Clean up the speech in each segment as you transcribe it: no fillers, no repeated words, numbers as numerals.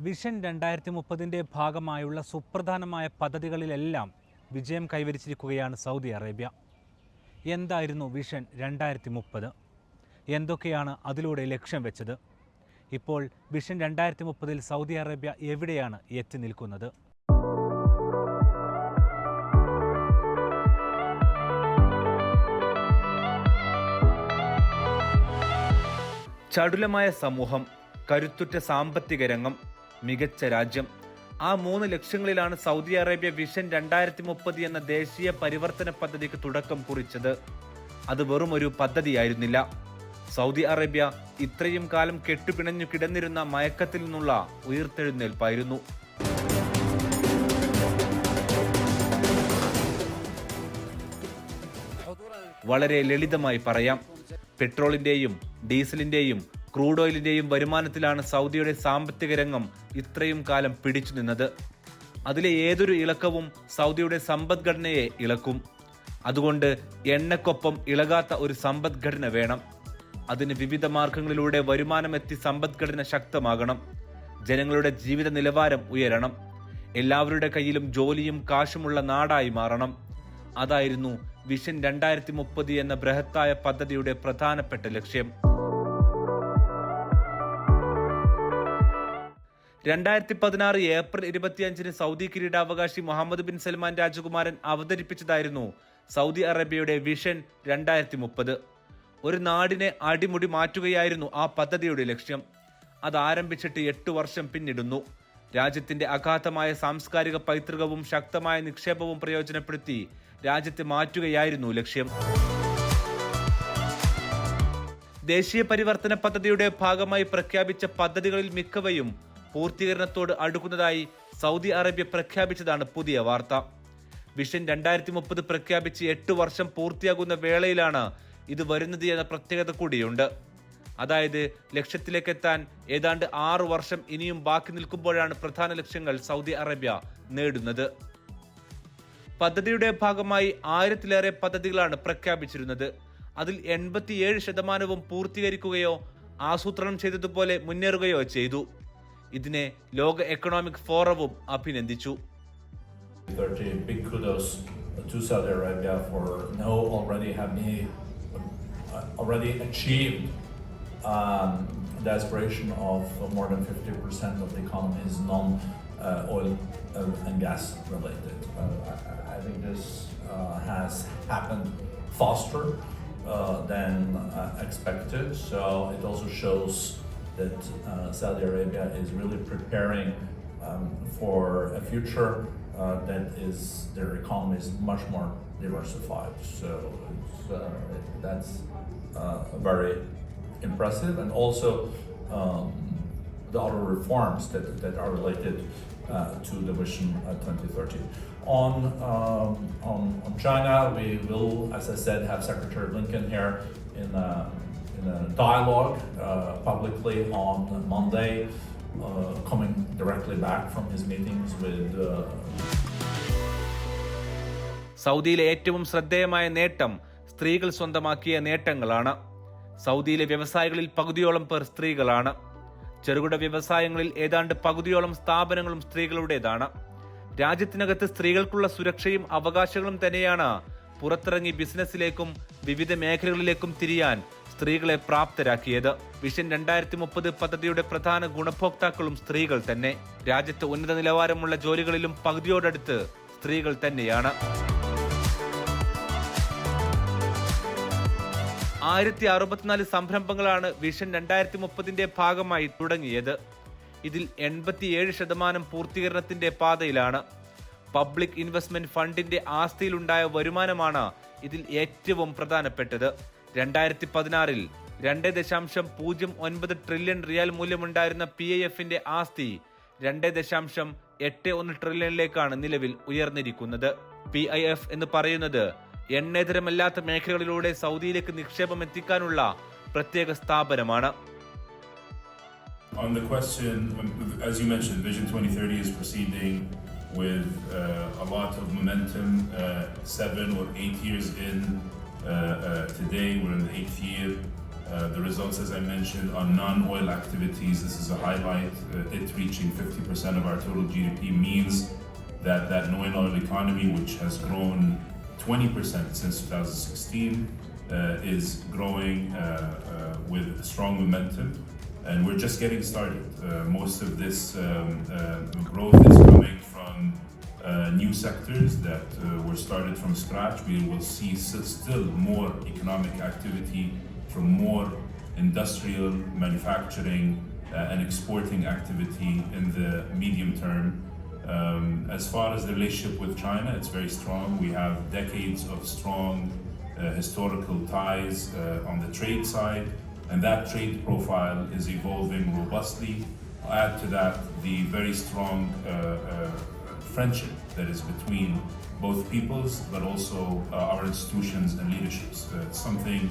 Vision 2030 ഭാഗമായുള്ള സുപ്രധാനമായ പദ്ധതികളിലെല്ലാം വിജയം കൈവരിച്ചിരിക്കുകയാണ് സൗദി അറേബ്യ. എന്തായിരുന്നു വിഷൻ 2030? എന്തൊക്കെയാണ് അതിലൂടെ ലക്ഷ്യം വെച്ചത്? ഇപ്പോൾ വിഷൻ 2030 സൗദി അറേബ്യ എവിടെയാണ് എത്തി നിൽക്കുന്നത്? ചടുലമായ സമൂഹം, കരുത്തുറ്റ സാമ്പത്തിക രംഗം, മികച്ച രാജ്യം, ആ 3 ലക്ഷ്യങ്ങളിലാണ് സൗദി അറേബ്യ വിഷൻ 2030 എന്ന ദേശീയ പരിവർത്തന പദ്ധതിക്ക് തുടക്കം കുറിച്ചത്. അത് വെറും ഒരു പദ്ധതിയായിരുന്നില്ല. സൗദി അറേബ്യ ഇത്രയും കാലം കെട്ടുപിണഞ്ഞു കിടന്നിരുന്ന മയക്കത്തിൽ നിന്നുള്ള ഉയർത്തെഴുന്നേൽപ്പായിരുന്നു. വളരെ ലളിതമായി പറയാം, പെട്രോളിന്റെയും ഡീസലിന്റെയും ക്രൂഡ് ഓയിലിന്റെയും വരുമാനത്തിലാണ് സൗദിയുടെ സാമ്പത്തിക രംഗം ഇത്രയും കാലം പിടിച്ചു നിന്നത്. അതിലെ ഏതൊരു ഇളക്കവും സൗദിയുടെ സമ്പദ്ഘടനയെ ഇളക്കും. അതുകൊണ്ട് എണ്ണക്കൊപ്പം ഇളകാത്ത ഒരു സമ്പദ്ഘടന വേണം. അതിന് വിവിധ മാർഗങ്ങളിലൂടെ വരുമാനമെത്തി സമ്പദ്ഘടന ശക്തമാകണം. ജനങ്ങളുടെ ജീവിത നിലവാരം ഉയരണം. എല്ലാവരുടെ കയ്യിലും ജോലിയും കാശുമുള്ള നാടായി മാറണം. അതായിരുന്നു വിഷൻ 2030 എന്ന ബൃഹത്തായ പദ്ധതിയുടെ പ്രധാനപ്പെട്ട ലക്ഷ്യം. 2016 ഏപ്രിൽ 25 സൗദി കിരീടാവകാശി മുഹമ്മദ് ബിൻ സൽമാൻ രാജകുമാരൻ അവതരിപ്പിച്ചതായിരുന്നു സൗദി അറേബ്യയുടെ വിഷൻ 2030. ഒരു നാടിനെ അടിമുടി മാറ്റുകയായിരുന്നു ആ പദ്ധതിയുടെ ലക്ഷ്യം. അത് ആരംഭിച്ചിട്ട് 8 വർഷം പിന്നിടുന്നു. രാജ്യത്തിന്റെ അഗാധമായ സാംസ്കാരിക പൈതൃകവും ശക്തമായ നിക്ഷേപവും പ്രയോജനപ്പെടുത്തി രാജ്യത്തെ മാറ്റുകയായിരുന്നു ലക്ഷ്യം. ദേശീയ പരിവർത്തന പദ്ധതിയുടെ ഭാഗമായി പ്രഖ്യാപിച്ച പദ്ധതികളിൽ മിക്കവയും പൂർത്തീകരണത്തോട് അടുക്കുന്നതായി സൗദി അറേബ്യ പ്രഖ്യാപിച്ചതാണ് പുതിയ വാർത്ത. വിഷൻ 2030 പ്രഖ്യാപിച്ച് 8 വർഷം പൂർത്തിയാകുന്ന വേളയിലാണ് ഇത് വരുന്നത് എന്ന പ്രത്യേകത കൂടിയുണ്ട്. അതായത് ലക്ഷ്യത്തിലേക്കെത്താൻ ഏതാണ്ട് 6 വർഷം ഇനിയും ബാക്കി നിൽക്കുമ്പോഴാണ് പ്രധാന ലക്ഷ്യങ്ങൾ സൗദി അറേബ്യ നേടുന്നത്. പദ്ധതിയുടെ ഭാഗമായി 1000-ലേറെ പദ്ധതികളാണ് പ്രഖ്യാപിച്ചിരുന്നത്. അതിൽ 87% പൂർത്തീകരിക്കുകയോ ആസൂത്രണം ചെയ്തതുപോലെ മുന്നേറുകയോ ചെയ്തു. ഇതിനെ ലോക എക്കണോമിക് ഫോറവും അഭിനന്ദിച്ചു. Big kudos to Saudi Arabia for now already achieved the aspiration of more than 50% of the economy is non-oil and gas related. I think this has happened faster than expected, so it also shows that Saudi Arabia is really preparing for a future that is their economy is much more diversified. So that's very impressive, and also the other reforms that are related to the Vision 2030. On China, we will, as I said, have Secretary Blinken here in a dialogue publicly on Monday, coming directly back from his meetings with സൗദിയിലെ ഏറ്റവും ശ്രദ്ധേയമായ നേട്ടം സ്ത്രീകൾ സ്വന്തമാക്കിയ നേട്ടങ്ങളാണ്. സൗദിയിലെ വ്യവസായികളിൽ പകുതിയോളം പേർ സ്ത്രീകളാണ്. ചെറുകിട വ്യവസായങ്ങളിൽ ഏതാണ്ട് പകുതിയോളം സ്ഥാപനങ്ങളും സ്ത്രീകളുടേതാണ്. രാജ്യത്തിനകത്ത് സ്ത്രീകൾക്കുള്ള സുരക്ഷയും അവകാശങ്ങളും തന്നെയാണ് പുറത്തിറങ്ങി ബിസിനസ്സിലേക്കും വിവിധ മേഖലകളിലേക്കും തിരിയാൻ സ്ത്രീകളെ പ്രാപ്തരാക്കിയത്. വിഷൻ 2030 പദ്ധതിയുടെ പ്രധാന ഗുണഭോക്താക്കളും സ്ത്രീകൾ തന്നെ. രാജ്യത്ത് ഉന്നത നിലവാരമുള്ള ജോലികളിലും പകുതിയോടടുത്ത് സ്ത്രീകൾ തന്നെയാണ്. 1064 സംരംഭങ്ങളാണ് വിഷൻ 2030 ഭാഗമായി തുടങ്ങിയത്. ഇതിൽ 87% പൂർത്തീകരണത്തിന്റെ പാതയിലാണ്. പബ്ലിക് ഇൻവെസ്റ്റ്മെന്റ് ഫണ്ടിന്റെ ആസ്തിയിലുണ്ടായ വരുമാനമാണ് ഇതിൽ ഏറ്റവും പ്രധാനപ്പെട്ടത്. 2016 2.09 ട്രില്യൺ റിയാൽ മൂല്യമുണ്ടായിരുന്ന PIF-ന്റെ ആസ്തി 2.81 ട്രില്യണിലേക്കാണ് നിലവിൽ ഉയർന്നിരിക്കുന്നത്. PIF എന്ന് പറയുന്നത് എണ്ണേതരമല്ലാത്ത മേഖലകളിലൂടെ സൗദിയിലേക്ക് നിക്ഷേപം എത്തിക്കാനുള്ള പ്രത്യേക സ്ഥാപനമാണ്. On the question, as you mentioned, Vision 2030 is proceeding with a lot of momentum. 7 or 8 years in, today we're in the 8th year. The results, as I mentioned, on non-oil activities, this is a highlight. It reaching 50% of our total GDP means that non-oil economy, which has grown 20% since 2016, is growing with strong momentum. And we're just getting started. Most of this growth is coming from new sectors that were started from scratch. We will see still more economic activity from more industrial, manufacturing, and exporting activity in the medium term. As far as the relationship with China, it's very strong. We have decades of strong historical ties on the trade side, and that trade profile is evolving robustly. Add to that the very strong friendship that is between both peoples, but also our institutions and leaderships. It's something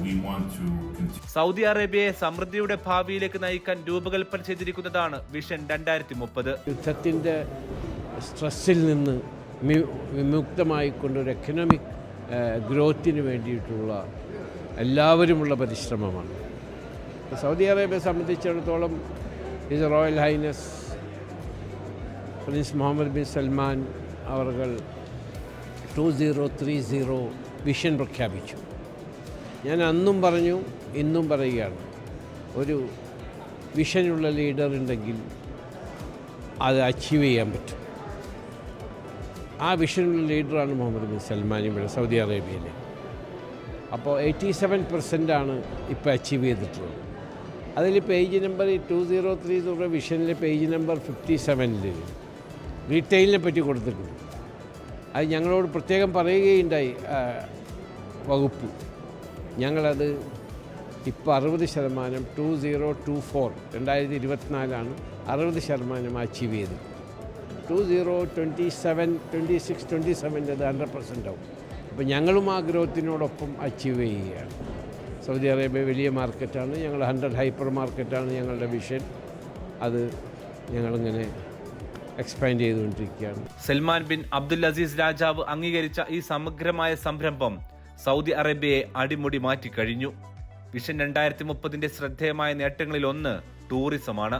we want to continue. Saudi അറേബ്യയെ സമൃദ്ധിയുടെ ഭാവിയിലേക്ക് നയിക്കാൻ രൂപകൽപ്പന ചെയ്തിരിക്കുന്നതാണ് vision 2030. യുദ്ധത്തിൻ്റെ സ്ട്രെസ്സിൽ നിന്ന് വിമുക്തമായിക്കൊണ്ടൊരു economic ഗ്രോത്തിന് വേണ്ടിയിട്ടുള്ള എല്ലാവരുമുള്ള പരിശ്രമമാണ്. Saudi അറേബ്യയെ സംബന്ധിച്ചിടത്തോളം his royal highness prince Mohammed bin Salman അവർ 2030 വിഷൻ പ്രഖ്യാപിച്ചു. ഞാൻ അന്നും പറഞ്ഞു, ഇന്നും പറയുകയാണ്, ഒരു വിഷനുള്ള ലീഡർ ഉണ്ടെങ്കിൽ അത് അച്ചീവ് ചെയ്യാൻ പറ്റും. ആ വിഷനുള്ള ലീഡറാണ് മുഹമ്മദ് ബിൻ സൽമാൻ ഇവിടെ സൗദി അറേബ്യയിൽ. അപ്പോൾ 87% ഇപ്പോൾ അച്ചീവ് ചെയ്തിട്ടുള്ളത്. അതിൽ പേജ് നമ്പർ 2030 വിഷനിലെ പേജ് നമ്പർ 57 റീറ്റെയിലിനെ പറ്റി കൊടുത്തിട്ടുണ്ട്. അത് ഞങ്ങളോട് പ്രത്യേകം പറയുകയുണ്ടായി വകുപ്പ്. ഞങ്ങളത് ഇപ്പോൾ 60%, 2024 2024 60% അച്ചീവ് ചെയ്തത്. 2027, 26, 27 അത് 100% ആവും. അപ്പോൾ ഞങ്ങളും ആ ഗ്രോത്തിനോടൊപ്പം അച്ചീവ് ചെയ്യുകയാണ്. സൗദി അറേബ്യ വലിയ മാർക്കറ്റാണ്. ഞങ്ങൾ 100 ഹൈപ്പർ മാർക്കറ്റാണ് ഞങ്ങളുടെ വിഷൻ. അത് ഞങ്ങളിങ്ങനെ എക്സ്പാൻഡ് ചെയ്തുകൊണ്ടിരിക്കുകയാണ്. സൽമാൻ ബിൻ അബ്ദുൽ അസീസ് രാജാവ് അംഗീകരിച്ച ഈ സമഗ്രമായ സംരംഭം സൗദി അറേബ്യയെ അടിമുടി മാറ്റിക്കഴിഞ്ഞു. വിഷൻ 2030 ശ്രദ്ധേയമായ നേട്ടങ്ങളിൽ ഒന്ന് ടൂറിസമാണ്.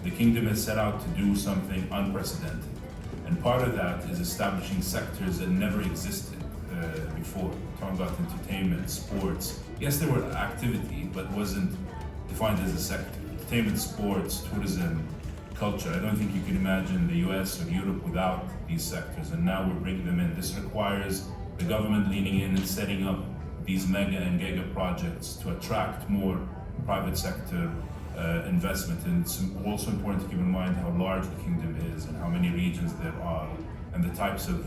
The kingdom has set out to do something unprecedented, and part of that is establishing sectors that never existed before. Talking about entertainment, sports. Yes, there were activity, but wasn't defined as a sector. Entertainment, sports, tourism, culture. I don't think you can imagine the US or Europe without these sectors, and now we're bringing them in. This requires the government leaning in and setting up these mega and giga projects to attract more private sector investment. And it's also important to keep in mind how large the kingdom is and how many regions there are and the types of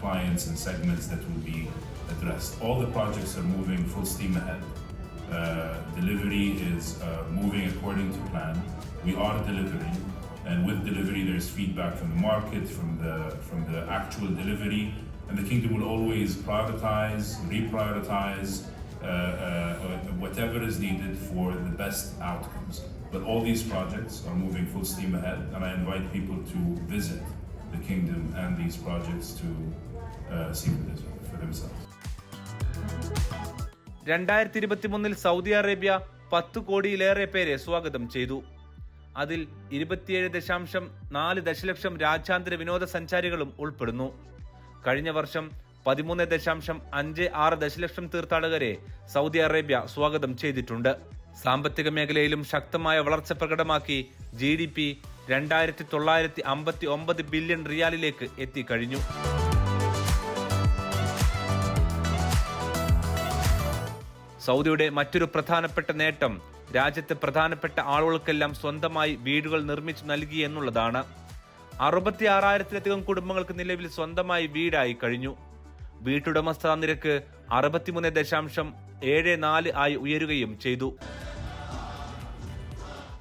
clients and segments that will be addressed. All the projects are moving full steam ahead. Delivery is moving according to plan. We are delivering, and with delivery there's feedback from the market, from the actual delivery, and the kingdom will always prioritize, reprioritize whatever is needed for the best outcomes. But all these projects are moving full steam ahead, and I invite people to visit the kingdom and these projects to see for themselves. 2023 Saudi Arabia 10 കോടിയിലേറെ പേരെ സ്വാഗതം ചെയ്തു. അതിൽ 27.4 ദശലക്ഷം രാജ്യാന്തര വിനോദസഞ്ചാരികളും ഉൾപ്പെടുന്നു. കഴിഞ്ഞ വർഷം 13.56 ദശലക്ഷം തീർത്ഥാടകരെ സൗദി അറേബ്യ സ്വാഗതം ചെയ്തിട്ടുണ്ട്. സാമ്പത്തിക മേഖലയിലും ശക്തമായ വളർച്ച പ്രകടമാക്കി GDP 2959 ബില്യൺ റിയാലിലേക്ക് എത്തിക്കഴിഞ്ഞു. സൗദിയുടെ മറ്റൊരു പ്രധാനപ്പെട്ട നേട്ടം രാജ്യത്തെ പ്രധാനപ്പെട്ട ആളുകൾക്കെല്ലാം സ്വന്തമായി വീടുകൾ നിർമ്മിച്ചു നൽകി എന്നുള്ളതാണ്. 66,000-ലധികം കുടുംബങ്ങൾക്ക് നിലവിൽ സ്വന്തമായി വീടായി കഴിഞ്ഞു. വീട്ടുടമസ്ഥതാ നിരക്ക് 63.74 ആയി ഉയരുകയും ചെയ്തു.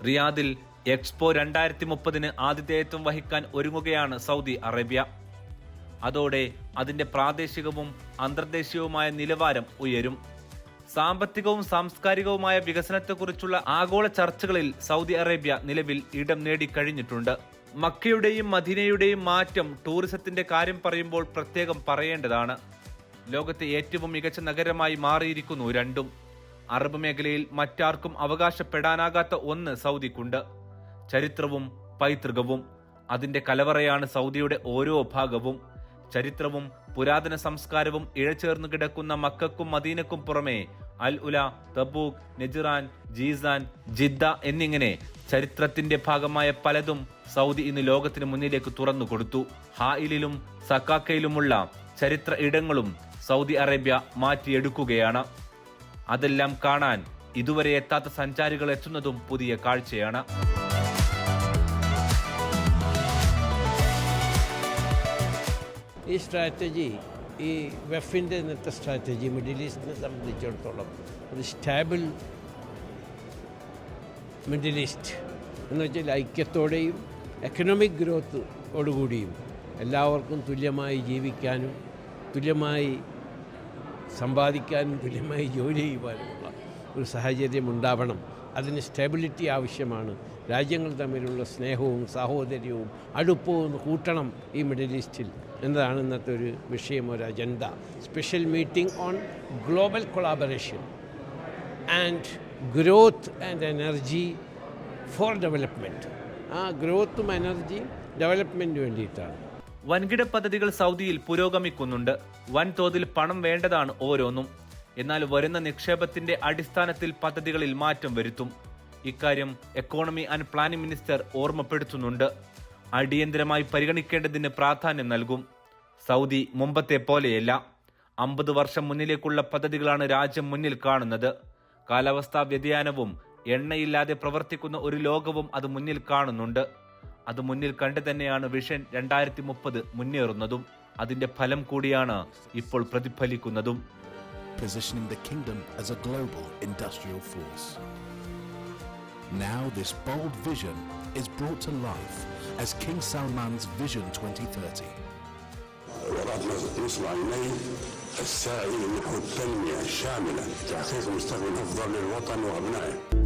റിയാദിൽ എക്സ്പോ 2030 ആതിഥേയത്വം വഹിക്കാൻ ഒരുങ്ങുകയാണ് സൗദി അറേബ്യ. അതോടെ അതിന്റെ പ്രാദേശികവും അന്തർദേശീയവുമായ നിലവാരം ഉയരും. സാമ്പത്തികവും സാംസ്കാരികവുമായ വികസനത്തെക്കുറിച്ചുള്ള ആഗോള ചർച്ചകളിൽ സൗദി അറേബ്യ നിലവിൽ ഇടം നേടിക്കഴിഞ്ഞിട്ടുണ്ട്. മക്കയുടെയും മദീനയുടെയും മാറ്റം ടൂറിസത്തിന്റെ കാര്യം പറയുമ്പോൾ പ്രത്യേകം പറയേണ്ടതാണ്. ലോകത്തെ ഏറ്റവും മികച്ച നഗരമായി മാറിയിരിക്കുന്നു രണ്ടും. അറബ് മേഖലയിൽ മറ്റാർക്കും അവകാശപ്പെടാനാകാത്ത ഒന്ന് സൗദിക്കുണ്ട്: ചരിത്രവും പൈതൃകവും. അതിന്റെ കലവറയാണ് സൗദിയുടെ ഓരോ ഭാഗവും. ചരിത്രവും പുരാതന സംസ്കാരവും ഇഴചേർന്ന് കിടക്കുന്ന മക്കക്കും മദീനക്കും പുറമെ അൽ ഉല, തബൂക്ക്, നെജ്റാൻ, ജീസാൻ, ജിദ്ദ എന്നിങ്ങനെ ചരിത്രത്തിന്റെ ഭാഗമായ പലതും സൗദി ഇന്ന് ലോകത്തിന് മുന്നിലേക്ക് തുറന്നു കൊടുത്തു. ഹായിലിലും സക്കാക്കയിലുമുള്ള ചരിത്ര ഇടങ്ങളും സൗദി അറേബ്യ മാറ്റിയെടുക്കുകയാണ്. അതെല്ലാം കാണാൻ ഇതുവരെ എത്താത്ത സഞ്ചാരികൾ എത്തുന്നതും പുതിയ കാഴ്ചയാണ്. ഈ സ്ട്രാറ്റജി, ഈ വെഫിൻ്റെ ഇന്നത്തെ സ്ട്രാറ്റജി മിഡിൽ ഈസ്റ്റിനെ സംബന്ധിച്ചിടത്തോളം ഒരു സ്റ്റാബിൾ മിഡിൽ ഈസ്റ്റ് എന്ന് വെച്ചാൽ ഐക്യത്തോടെയും എക്കണോമിക് ഗ്രോത്തോടുകൂടിയും എല്ലാവർക്കും തുല്യമായി ജീവിക്കാനും തുല്യമായി സമ്പാദിക്കാനും തുല്യമായി ജോലി ചെയ്യുവാനുമുള്ള ഒരു സാഹചര്യം ഉണ്ടാവണം. അതിന് സ്റ്റെബിലിറ്റി ആവശ്യമാണ്. രാജ്യങ്ങൾ തമ്മിലുള്ള സ്നേഹവും സാഹോദര്യവും അടുപ്പവും കൂട്ടണം ഈ മിഡിൽ ഈസ്റ്റിൽ എന്നതാണ് ഇന്നത്തെ ഒരു വിഷയം, ഒരു agenda. Special meeting on global collaboration and growth and energy for development. ആ ഗ്രോത്തും എനർജിയും ഡെവലപ്മെൻറ്റിന് വേണ്ടിയിട്ടാണ്. വൻകിട പദ്ധതികൾ സൗദിയിൽ പുരോഗമിക്കുന്നുണ്ട്. വൻതോതിൽ പണം വേണ്ടതാണ് ഓരോന്നും. എന്നാൽ വരുന്ന നിക്ഷേപത്തിന്റെ അടിസ്ഥാനത്തിൽ പദ്ധതികളിൽ മാറ്റം വരുത്തും. ഇക്കാര്യം എക്കോണമി ആൻഡ് പ്ലാനിംഗ് മിനിസ്റ്റർ ഓർമ്മപ്പെടുത്തുന്നുണ്ട്. അടിയന്തരമായി പരിഗണിക്കേണ്ടതിന് പ്രാധാന്യം നൽകും. സൗദി മുമ്പത്തെ പോലെയല്ല. 50 വർഷം മുന്നിലേക്കുള്ള പദ്ധതികളാണ് രാജ്യം മുന്നിൽ കാണുന്നത്. കാലാവസ്ഥാ വ്യതിയാനവും എണ്ണയില്ലാതെ പ്രവർത്തിക്കുന്ന ഒരു ലോകവും അത് മുന്നിൽ കാണുന്നുണ്ട്. അത് മുന്നിൽ കണ്ടു തന്നെയാണ് വിഷൻ 2030 മുന്നേറുന്നതും. അതിന്റെ ഫലം കൂടിയാണ് ഇപ്പോൾ പ്രതിഫലിക്കുന്നതും. Positioning the kingdom as a global industrial force. Now this bold vision is brought to life as King Salman's Vision 2030. وضعت نصب عيني السائل نحو التنمية الشاملة، تحقيق مستقبل أفضل للوطن وأبنائه.